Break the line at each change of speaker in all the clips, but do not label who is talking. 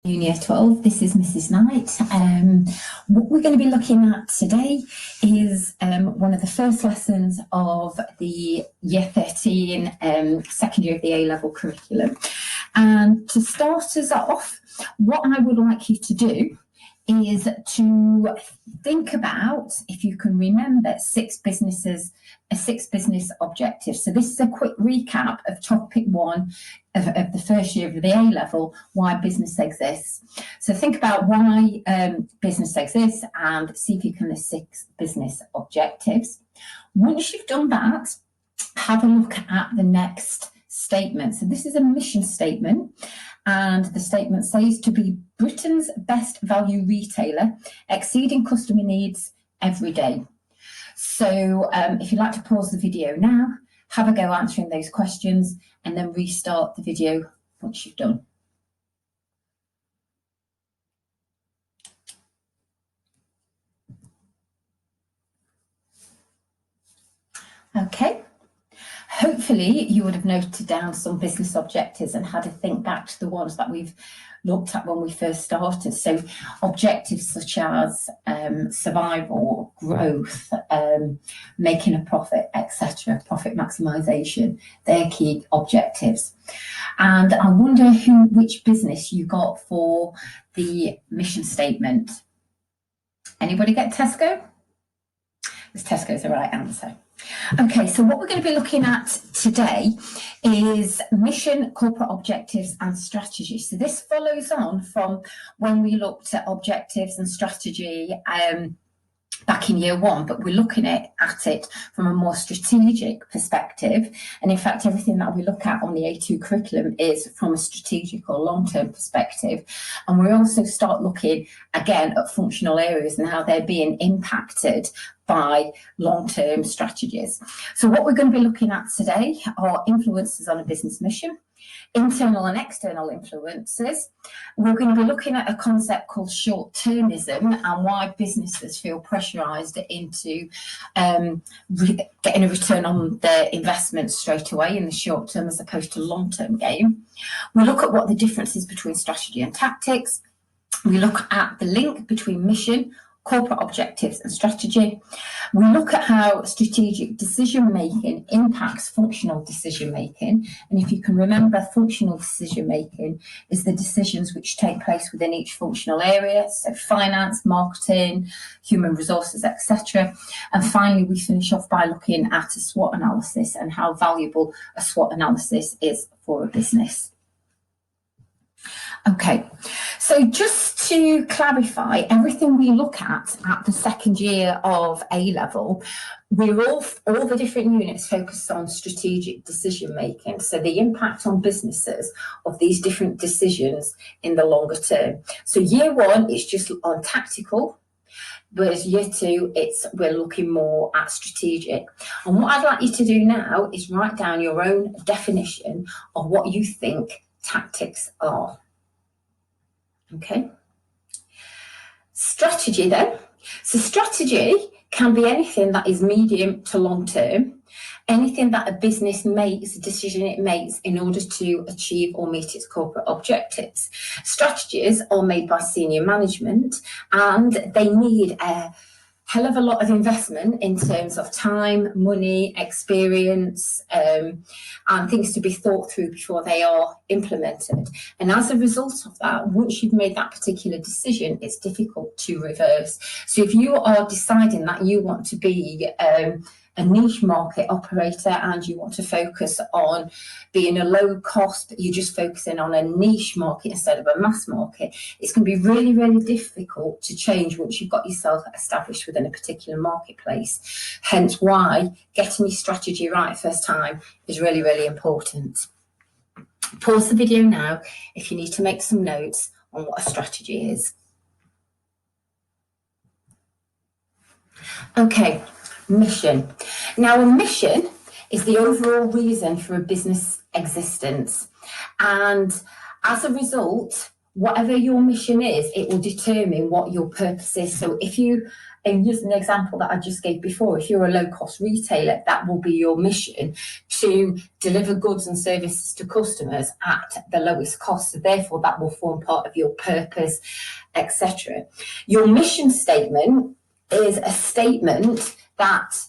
Year 12, this is Mrs. Knight. What we're going to be looking at today is one of the first lessons of the Year 13 second year of the A-level curriculum. And to start us off, what I would like you to do is to think about, if you can remember, six business objectives. So this is a quick recap of topic one of the first year of the A-level, why business exists. So think about why business exists and see if you can list six business objectives. Once you've done that, have a look at the next statement. So this is a mission statement, and the statement says to be Britain's best value retailer, exceeding customer needs every day. So if you'd like to pause the video now, have a go answering those questions, and then restart the video once you've done. Okay. Hopefully you would have noted down some business objectives and had to think back to the ones that we've looked at when we first started. So objectives such as survival, growth, making a profit, etc., profit maximisation, they're key objectives. And I wonder which business you got for the mission statement. Anybody get Tesco? Because Tesco's the right answer. Okay, so what we're going to be looking at today is mission, corporate objectives and strategy. So this follows on from when we looked at objectives and strategy back in year one, but we're looking at it from a more strategic perspective. And in fact, everything that we look at on the A2 curriculum is from a strategic or long-term perspective. And we also start looking again at functional areas and how they're being impacted by long-term strategies. So what we're going to be looking at today are influences on a business mission, internal and external influences. We're going to be looking at a concept called short-termism and why businesses feel pressurised into getting a return on their investment straight away in the short term as opposed to long-term gain. We look at what the difference is between strategy and tactics. We look at the link between mission, corporate objectives and strategy. We look at how strategic decision making impacts functional decision making, and if you can remember, functional decision making is the decisions which take place within each functional area, so finance, marketing, human resources, etc. And finally we finish off by looking at a SWOT analysis and how valuable a SWOT analysis is for a business. Okay, so just to clarify, everything we look at the second year of A-level, we're all the different units focused on strategic decision making, so the impact on businesses of these different decisions in the longer term. So year one is just on tactical, whereas year two, we're looking more at strategic. And what I'd like you to do now is write down your own definition of what you think tactics are. Okay. Strategy then. So strategy can be anything that is medium to long term, anything that a business makes, a decision it makes in order to achieve or meet its corporate objectives. Strategies are made by senior management and they need a hell of a lot of investment in terms of time, money, experience, and things to be thought through before they are implemented. And as a result of that, once you've made that particular decision, it's difficult to reverse. So if you are deciding that you want to be a niche market operator and you want to focus on being a low cost, but you're just focusing on a niche market instead of a mass market, it's going to be really, really difficult to change once you've got yourself established within a particular marketplace. Hence why getting your strategy right first time is really, really important. Pause the video now if you need to make some notes on what a strategy is. Okay. Mission. Now, a mission is the overall reason for a business existence. And as a result, whatever your mission is, it will determine what your purpose is. So if you, and using the example that I just gave before, if you're a low-cost retailer, that will be your mission, to deliver goods and services to customers at the lowest cost. So therefore, that will form part of your purpose, etc. Your mission statement is a statement that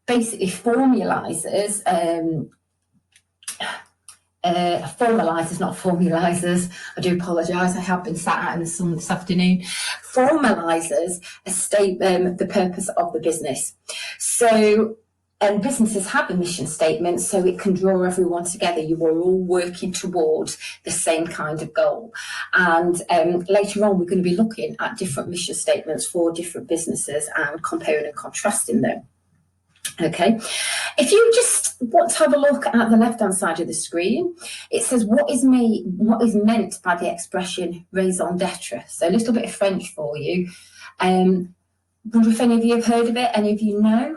basically formalizes, not formalizes, I do apologise, I have been sat out in the sun this afternoon, formalizes a statement, the purpose of the business. So, and businesses have a mission statement, so it can draw everyone together. You are all working towards the same kind of goal. And later on, we're going to be looking at different mission statements for different businesses and comparing and contrasting them. Okay, if you just want to have a look at the left-hand side of the screen, it says what is meant by the expression raison d'etre. So a little bit of French for you. Wonder if any of you have heard of it, any of you know?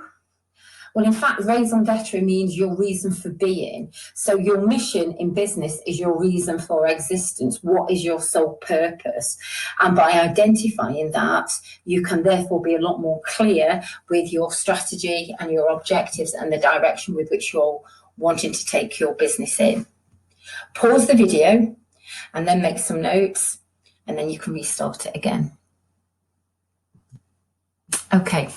Well, in fact, raison d'etre means your reason for being. So your mission in business is your reason for existence. What is your sole purpose? And by identifying that, you can therefore be a lot more clear with your strategy and your objectives and the direction with which you're wanting to take your business in. Pause the video and then make some notes, and then you can restart it again. Okay.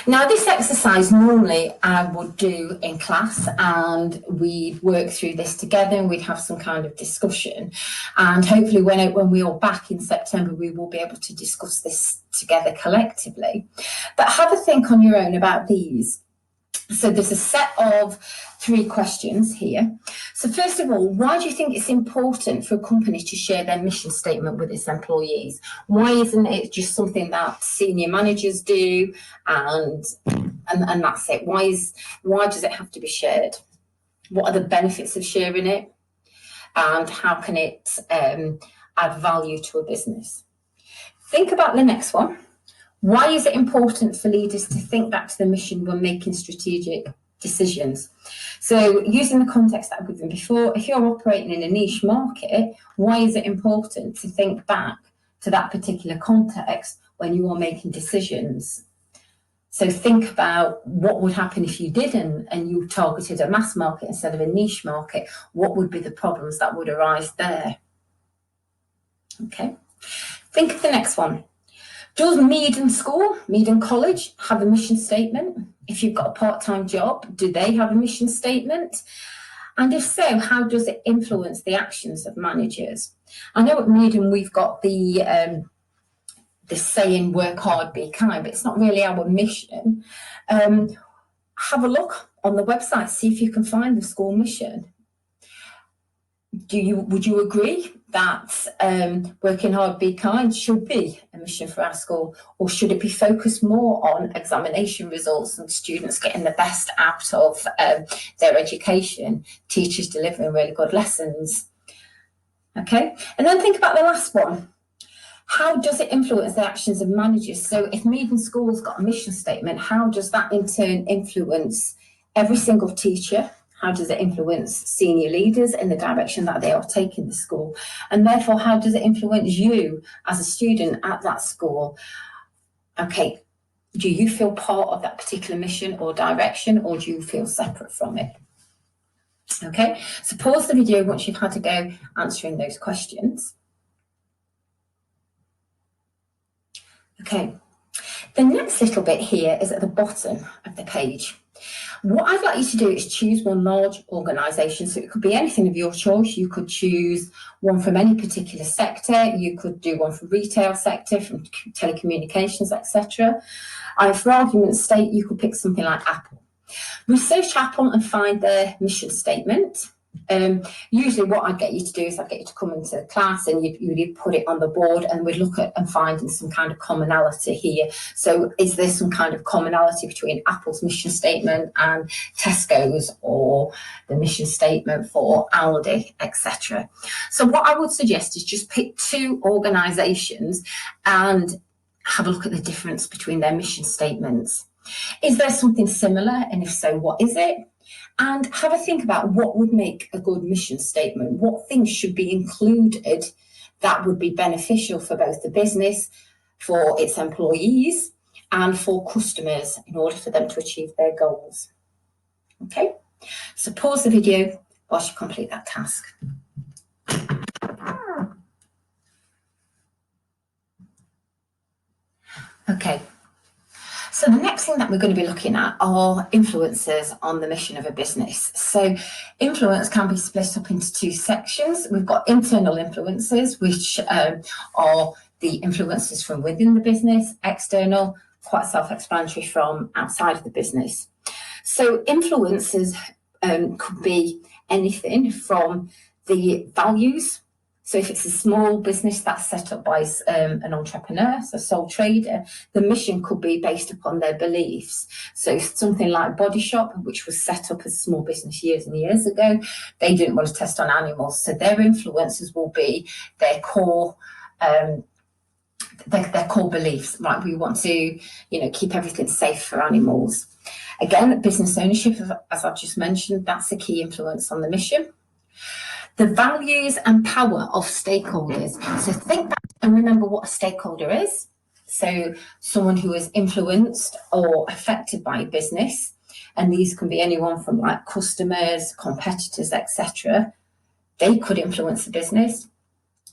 Now, this exercise normally I would do in class, and we'd work through this together and we'd have some kind of discussion. And hopefully when we're all back in September, we will be able to discuss this together collectively. But have a think on your own about these. So there's a set of 3 questions here. So first of all, why do you think it's important for a company to share their mission statement with its employees? Why isn't it just something that senior managers do and that's it? Why does it have to be shared? What are the benefits of sharing it? And how can it add value to a business? Think about the next one. Why is it important for leaders to think back to the mission when making strategic decisions? So using the context that I've given before, if you're operating in a niche market, why is it important to think back to that particular context when you are making decisions? So think about what would happen if you didn't and you targeted a mass market instead of a niche market. What would be the problems that would arise there? Okay. Think of the next one. Does Meaden College have a mission statement? If you've got a part-time job, do they have a mission statement? And if so, how does it influence the actions of managers? I know at Meaden we've got the saying, work hard, be kind, but it's not really our mission. Have a look on the website, see if you can find the school mission. Would you agree that working hard, be kind should be a mission for our school, or should it be focused more on examination results and students getting the best out of their education, teachers delivering really good lessons? Okay, and then think about the last one. How does it influence the actions of managers? So if Meaden School's got a mission statement, how does that in turn influence every single teacher? How does it influence senior leaders in the direction that they are taking the school? And therefore, how does it influence you as a student at that school? Okay, do you feel part of that particular mission or direction, or do you feel separate from it? Okay, so pause the video once you've had to go answering those questions. Okay, the next little bit here is at the bottom of the page. What I'd like you to do is choose one large organisation. So it could be anything of your choice. You could choose one from any particular sector. You could do one from retail sector, from telecommunications, etc. And for argument's sake, you could pick something like Apple. Research Apple and find their mission statement. Usually what I'd get you to do is I'd get you to come into the class and you'd put it on the board, and we'd look at and finding some kind of commonality here. So is there some kind of commonality between Apple's mission statement and Tesco's, or the mission statement for Aldi, etc.? So what I would suggest is just pick 2 organisations and have a look at the difference between their mission statements. Is there something similar? And if so, what is it? And have a think about what would make a good mission statement. What things should be included that would be beneficial for both the business, for its employees, and for customers in order for them to achieve their goals. Okay, so pause the video whilst you complete that task. Okay, so the next thing that we're going to be looking at are influences on the mission of a business. So influence can be split up into two sections. We've got internal influences, which are the influences from within the business, external, quite self-explanatory, from outside of the business. So influences could be anything from the values. So if it's a small business that's set up by an entrepreneur, so sole trader, the mission could be based upon their beliefs. So something like Body Shop, which was set up as a small business years and years ago, they didn't want to test on animals. So their influences will be their core their core beliefs, right? We want to, keep everything safe for animals. Again, business ownership, as I've just mentioned, that's a key influence on the mission. The values and power of stakeholders. So think back and remember what a stakeholder is. So someone who is influenced or affected by a business, and these can be anyone from like customers, competitors, etc. They could influence the business.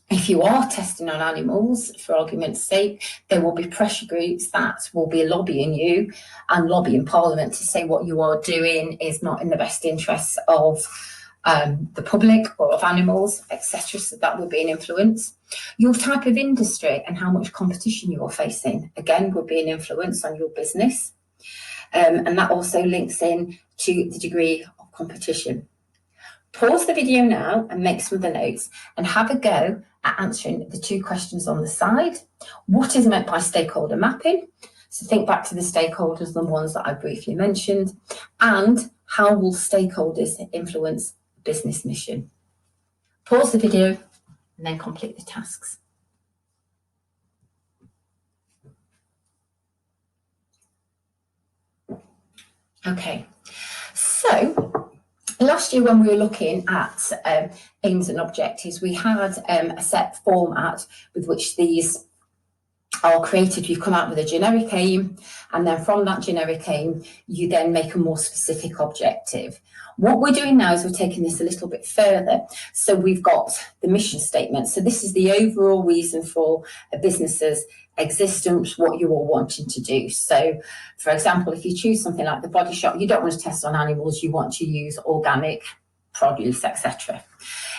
If you are testing on animals, for argument's sake, there will be pressure groups that will be lobbying you and lobbying Parliament to say what you are doing is not in the best interests of the public or of animals, etc. So that would be an influence. Your type of industry and how much competition you are facing, again, would be an influence on your business. And that also links in to the degree of competition. Pause the video now and make some of the notes and have a go at answering the two questions on the side. What is meant by stakeholder mapping? So think back to the stakeholders, the ones that I briefly mentioned, and how will stakeholders influence the business mission? Pause the video and then complete the tasks. Okay, so last year when we were looking at aims and objectives, we had a set format with which these are created. You've come out with a generic aim, and then from that generic aim, you then make a more specific objective. What we're doing now is we're taking this a little bit further. So we've got the mission statement. So this is the overall reason for a business's existence, what you are wanting to do. So, for example, if you choose something like the Body Shop, you don't want to test on animals, you want to use organic produce, etc.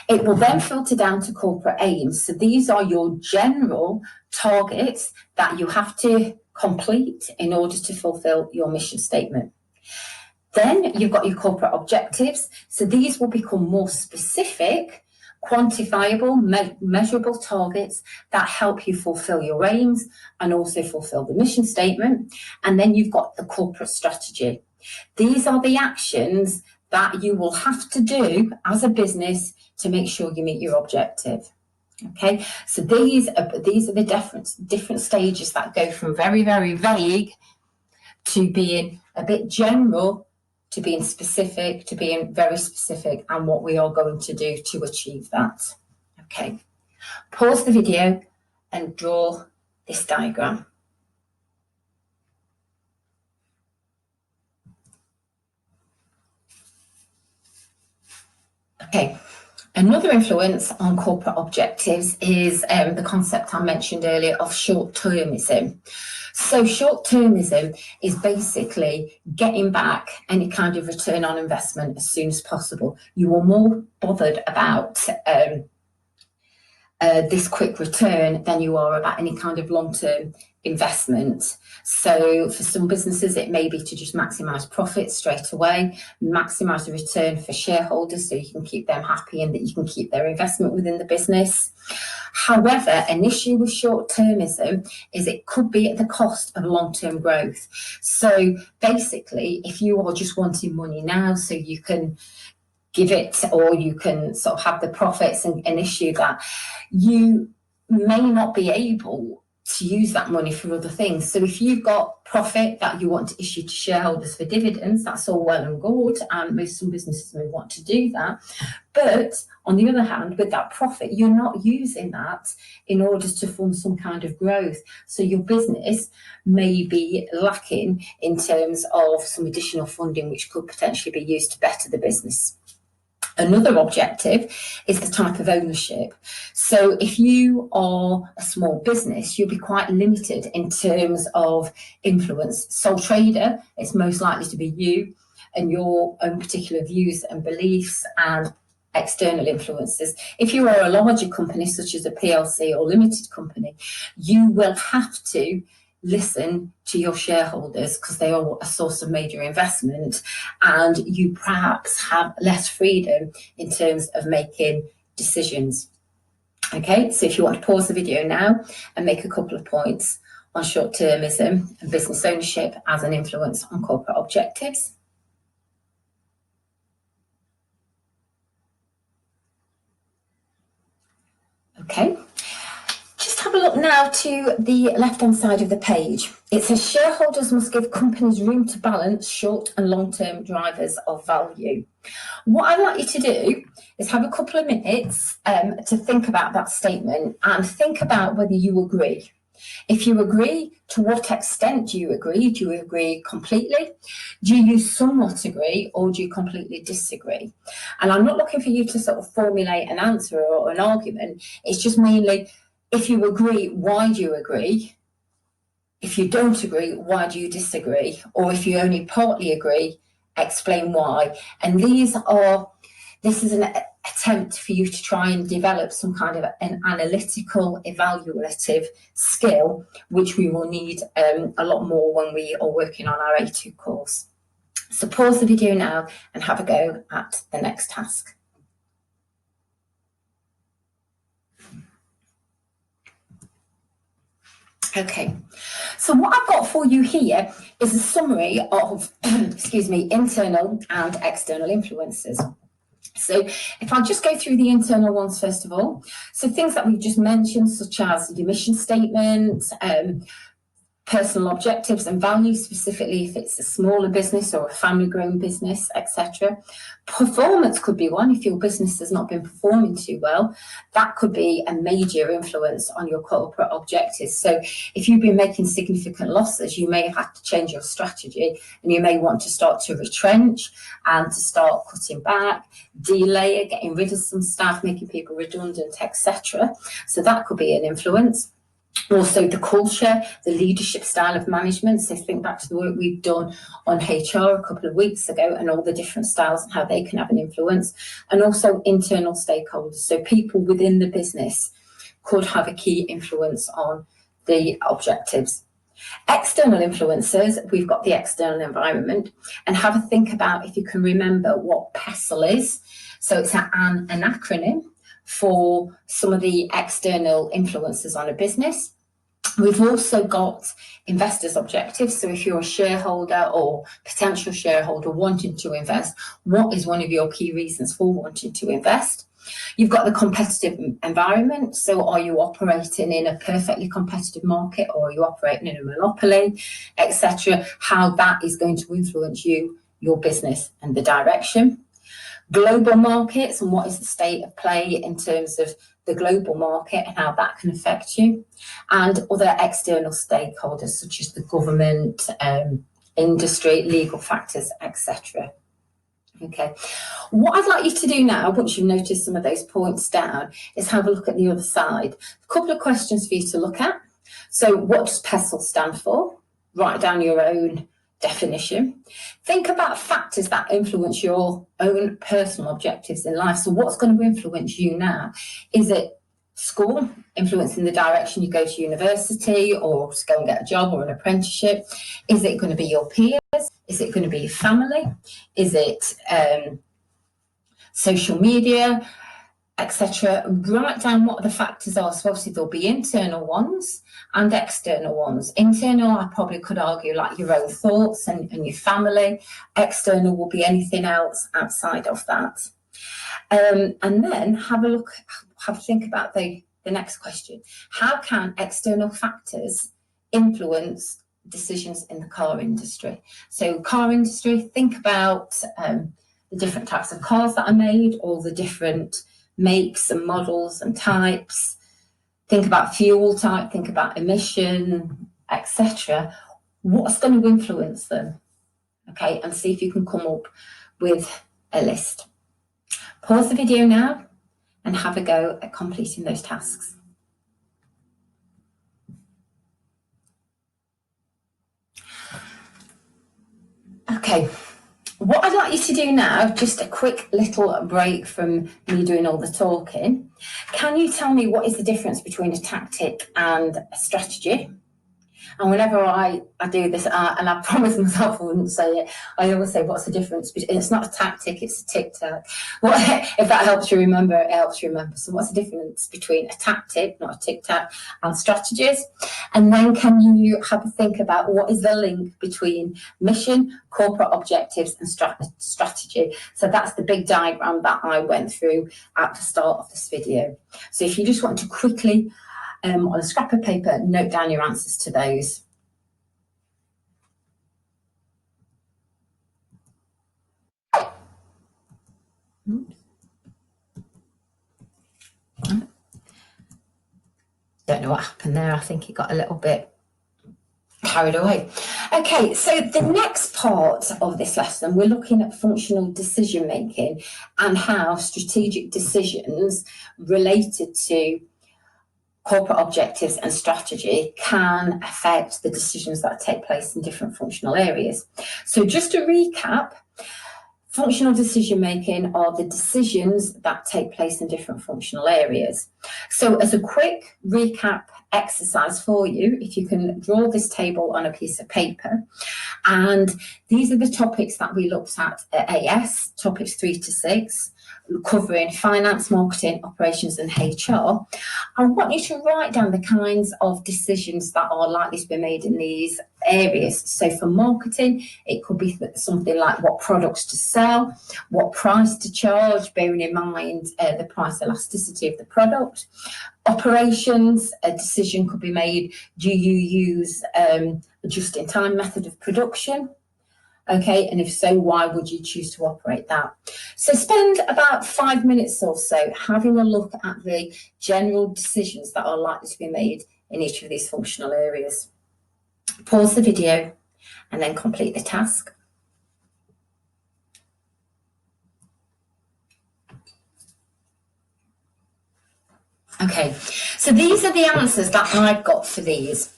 It will then filter down to corporate aims. So these are your general targets that you have to complete in order to fulfill your mission statement. Then you've got your corporate objectives. So these will become more specific, quantifiable, measurable targets that help you fulfill your aims and also fulfill the mission statement. And then you've got the corporate strategy. These are the actions that you will have to do as a business to make sure you meet your objective. Okay, so these are the different stages that go from very, very vague to being a bit general, to being specific, to being very specific, and what we are going to do to achieve that. Okay, pause the video and draw this diagram. Okay, another influence on corporate objectives is the concept I mentioned earlier of short-termism. So short-termism is basically getting back any kind of return on investment as soon as possible. You are more bothered about this quick return than you are about any kind of long-term investment. So for some businesses, it may be to just maximise profits straight away, maximise the return for shareholders so you can keep them happy and that you can keep their investment within the business. However, an issue with short-termism is it could be at the cost of long-term growth. So basically, if you are just wanting money now so you can give it or you can sort of have the profits and issue that, you may not be able to use that money for other things. So if you've got profit that you want to issue to shareholders for dividends, that's all well and good, and some businesses may want to do that. But on the other hand, with that profit, you're not using that in order to fund some kind of growth. So your business may be lacking in terms of some additional funding, which could potentially be used to better the business. Another objective is the type of ownership. So if you are a small business, you'll be quite limited in terms of influence. Sole trader, it's most likely to be you and your own particular views and beliefs and external influences. If you are a larger company, such as a PLC or limited company, you will have to listen to your shareholders because they are a source of major investment, and you perhaps have less freedom in terms of making decisions. Okay, so if you want to pause the video now and make a couple of points on short-termism and business ownership as an influence on corporate objectives. Okay. Have a look now to the left-hand side of the page. It says shareholders must give companies room to balance short and long-term drivers of value. What I'd like you to do is have a couple of minutes to think about that statement and think about whether you agree. If you agree, to what extent do you agree? Do you agree completely? Do you somewhat agree, or do you completely disagree? And I'm not looking for you to sort of formulate an answer or an argument. It's just mainly, if you agree, why do you agree? If you don't agree, why do you disagree? Or if you only partly agree, explain why. And this is an attempt for you to try and develop some kind of an analytical, evaluative skill, which we will need a lot more when we are working on our A2 course. So pause the video now and have a go at the next task. Okay, so what I've got for you here is a summary of, internal and external influences. So if I just go through the internal ones first of all, so things that we've just mentioned, such as the mission statement, personal objectives and values, specifically if it's a smaller business or a family-grown business, etc. Performance could be one. If your business has not been performing too well, that could be a major influence on your corporate objectives. So if you've been making significant losses, you may have to change your strategy, and you may want to start to retrench and to start cutting back, delay, getting rid of some staff, making people redundant, etc. So that could be an influence. Also the culture, the leadership style of management. So think back to the work we've done on HR a couple of weeks ago and all the different styles and how they can have an influence. And also internal stakeholders. So people within the business could have a key influence on the objectives. External influences, we've got the external environment, and have a think about if you can remember what PESTLE is. So it's an acronym for some of the external influences on a business. We've also got investors' objectives. So if you're a shareholder or potential shareholder wanting to invest, what is one of your key reasons for wanting to invest? You've got the competitive environment. So are you operating in a perfectly competitive market, or are you operating in a monopoly, etc.? How that is going to influence you, your business, and the direction. Global markets, and what is the state of play in terms of the global market and how that can affect you. And other external stakeholders such as the government, industry, legal factors, etc. Okay, what I'd like you to do now, once you've noticed some of those points down, is have a look at the other side. A couple of questions for you to look at. So what does PESTLE stand for? Write down your own definition. Think about factors that influence your own personal objectives in life. So what's going to influence you now? Is it school, influencing the direction you go to university or to go and get a job or an apprenticeship? Is it going to be your peers? Is it going to be your family? Is it social media, etc.? Write down what the factors are. So obviously there'll be internal ones and external ones. Internal, I probably could argue like your own thoughts and your family. External will be anything else outside of that. And then have a think about the the next question. How can external factors influence decisions in the car industry? So car industry, think about the different types of cars that are made, all the different makes and models and types. Think about fuel type, think about emission, etc. What's going to influence them? Okay, and see if you can come up with a list. Pause the video now and have a go at completing those tasks. Okay, what I'd like you to do now, just a quick little break from me doing all the talking. Can you tell me what is the difference between a tactic and a strategy? And whenever I do this, and I promised myself I wouldn't say it, I always say, what's the difference? It's not a tactic, it's a tic-tac. Well, if that helps you remember, it helps you remember. So what's the difference between a tactic, not a tic-tac, and strategies? And then can you have a think about what is the link between mission, corporate objectives, and strategy? So that's the big diagram that I went through at the start of this video. So if you just want to quickly, on a scrap of paper, note down your answers to those. Don't know what happened there. I think it got a little bit carried away. Okay, so the next part of this lesson, we're looking at functional decision making and how strategic decisions related to corporate objectives and strategy can affect the decisions that take place in different functional areas. So just to recap, functional decision making are the decisions that take place in different functional areas. So as a quick recap exercise for you, if you can draw this table on a piece of paper, and these are the topics that we looked at AS, topics 3 to 6, covering finance, marketing, operations and HR. I want you to write down the kinds of decisions that are likely to be made in these areas. So for marketing, it could be something like what products to sell, what price to charge, bearing in mind the price elasticity of the product. Operations, a decision could be made, do you use a just-in-time method of production? Okay, and if so, why would you choose to operate that? So spend about 5 minutes or so having a look at the general decisions that are likely to be made in each of these functional areas. Pause the video and then complete the task. Okay, so these are the answers that I've got for these.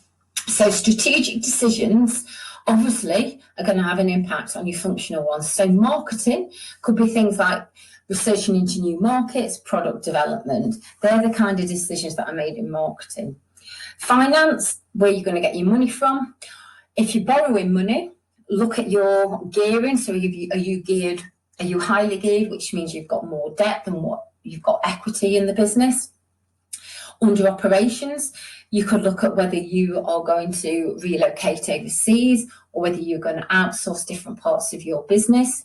So strategic decisions obviously are going to have an impact on your functional ones. So marketing could be things like researching into new markets, product development. They're the kind of decisions that are made in marketing. Finance, where you're going to get your money from. If you're borrowing money, look at your gearing. So are you geared? Are you highly geared, which means you've got more debt than what you've got equity in the business? Under operations, you could look at whether you are going to relocate overseas or whether you're going to outsource different parts of your business.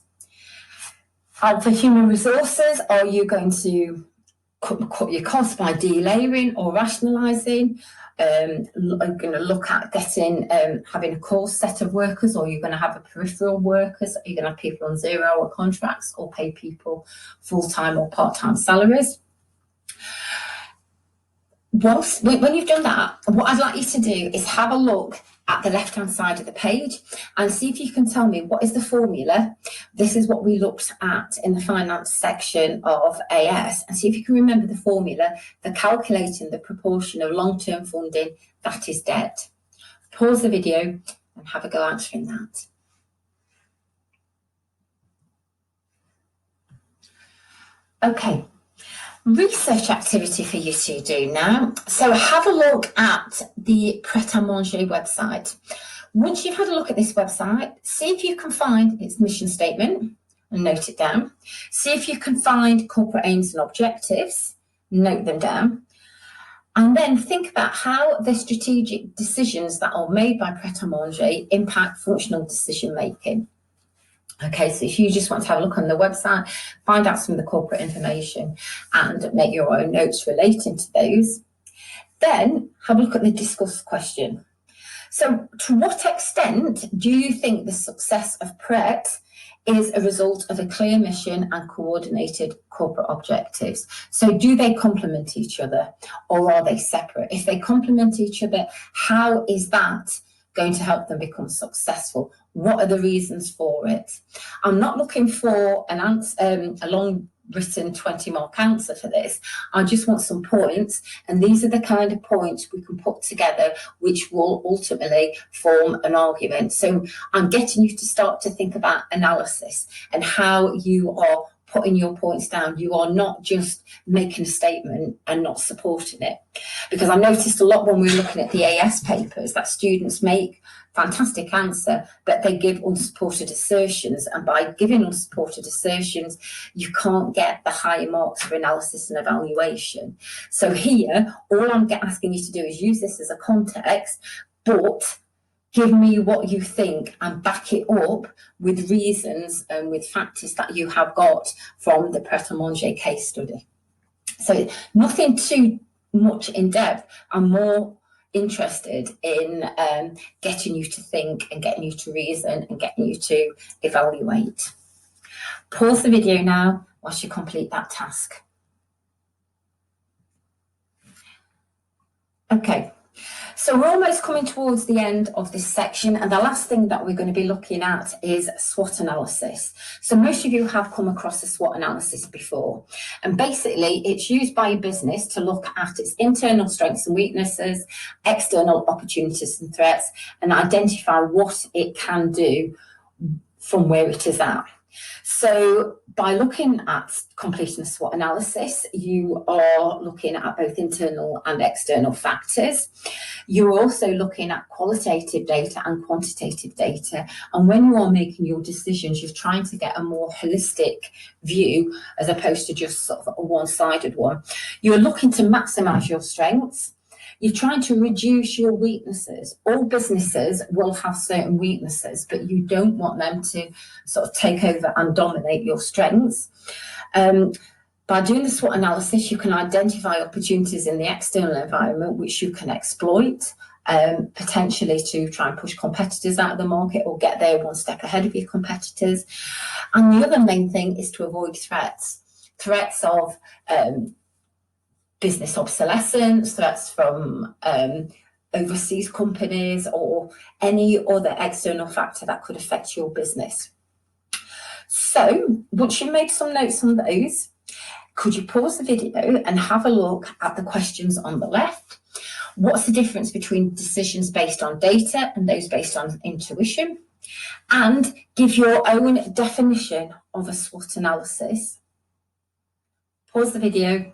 And for human resources, are you going to cut your costs by delayering or rationalising? Are you going to look at having a core set of workers, or are you going to have a peripheral workers? Are you going to have people on 0-hour contracts or pay people full-time or part-time salaries? When you've done that, what I'd like you to do is have a look at the left-hand side of the page and see if you can tell me what is the formula. This is what we looked at in the finance section of AS, and see if you can remember the formula for calculating the proportion of long-term funding that is debt. Pause the video and have a go answering that. Okay. Research activity for you to do now. So have a look at the Pret-a-Manger website. Once you've had a look at this website, see if you can find its mission statement and note it down. See if you can find corporate aims and objectives, note them down. And then think about how the strategic decisions that are made by Pret-a-Manger impact functional decision making. Okay, so if you just want to have a look on the website, find out some of the corporate information and make your own notes relating to those. Then have a look at the discuss question. So to what extent do you think the success of Pret is a result of a clear mission and coordinated corporate objectives? So do they complement each other, or are they separate? If they complement each other, how is that going to help them become successful? What are the reasons for it? I'm not looking for an answer, a long written 20-mark answer for this. I just want some points, and these are the kind of points we can put together which will ultimately form an argument. So I'm getting you to start to think about analysis and how you are putting your points down. You are not just making a statement and not supporting it. Because I noticed a lot when we were looking at the AS papers that students make fantastic answer, but they give unsupported assertions. And by giving unsupported assertions, you can't get the higher marks for analysis and evaluation. So here, all I'm asking you to do is use this as a context, but give me what you think and back it up with reasons and with factors that you have got from the Pret a Manger case study. So nothing too much in depth. I'm more interested in getting you to think and getting you to reason and getting you to evaluate. Pause the video now whilst you complete that task. Okay. So we're almost coming towards the end of this section, and the last thing that we're going to be looking at is SWOT analysis. So most of you have come across a SWOT analysis before, and basically it's used by a business to look at its internal strengths and weaknesses, external opportunities and threats, and identify what it can do from where it is at. So by looking at completing a SWOT analysis, you are looking at both internal and external factors. You're also looking at qualitative data and quantitative data. And when you are making your decisions, you're trying to get a more holistic view as opposed to just sort of a one-sided one. You're looking to maximize your strengths. You're trying to reduce your weaknesses. All businesses will have certain weaknesses, but you don't want them to sort of take over and dominate your strengths. By doing the SWOT analysis, you can identify opportunities in the external environment which you can exploit, potentially to try and push competitors out of the market or get there one step ahead of your competitors. And the other main thing is to avoid threats. Threats of business obsolescence, threats from overseas companies, or any other external factor that could affect your business. So once you've made some notes on those, could you pause the video and have a look at the questions on the left? What's the difference between decisions based on data and those based on intuition? And give your own definition of a SWOT analysis. Pause the video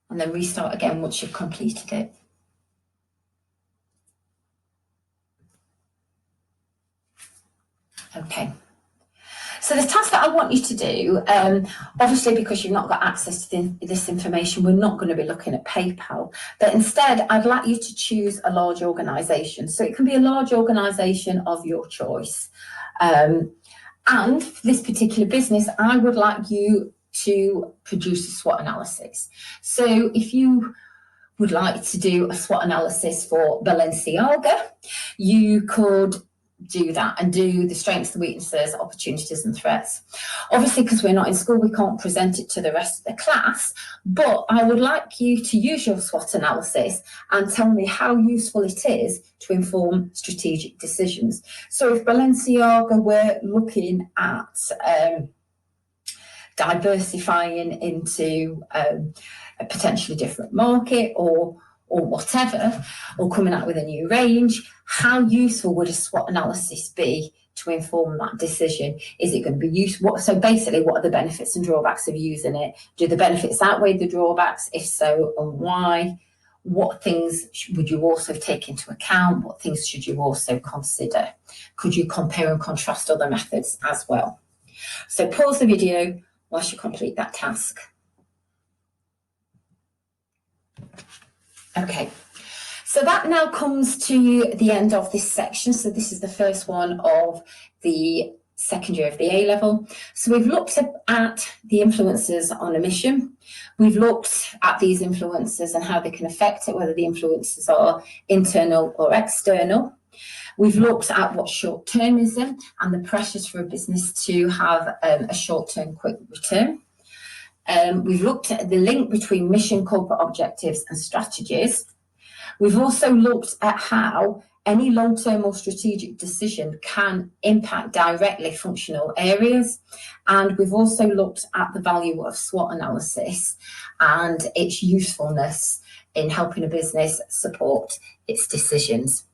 and then restart again once you've completed it. Okay. So the task that I want you to do, obviously because you've not got access to this information, we're not going to be looking at PayPal, but instead I'd like you to choose a large organisation. So it can be a large organisation of your choice. And for this particular business, I would like you to produce a SWOT analysis. So if you would like to do a SWOT analysis for Balenciaga, you could do that and do the strengths, the weaknesses, opportunities and threats. Obviously, because we're not in school, we can't present it to the rest of the class, but I would like you to use your SWOT analysis and tell me how useful it is to inform strategic decisions. So if Balenciaga were looking at diversifying into a potentially different market or whatever, or coming out with a new range, how useful would a SWOT analysis be to inform that decision? Is it going to be useful? So basically, what are the benefits and drawbacks of using it? Do the benefits outweigh the drawbacks? If so, and why? What things would you also take into account? What things should you also consider? Could you compare and contrast other methods as well? So pause the video whilst you complete that task. Okay, so that now comes to the end of this section. So this is the first one of the second year of the A-level. So we've looked at the influences on a mission. We've looked at these influences and how they can affect it, whether the influences are internal or external. We've looked at what short-termism and the pressures for a business to have a short-term quick return. We've looked at the link between mission, corporate objectives and strategies. We've also looked at how any long-term or strategic decision can impact directly functional areas. And we've also looked at the value of SWOT analysis and its usefulness in helping a business support its decisions.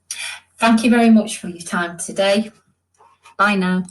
Thank you very much for your time today. Bye now.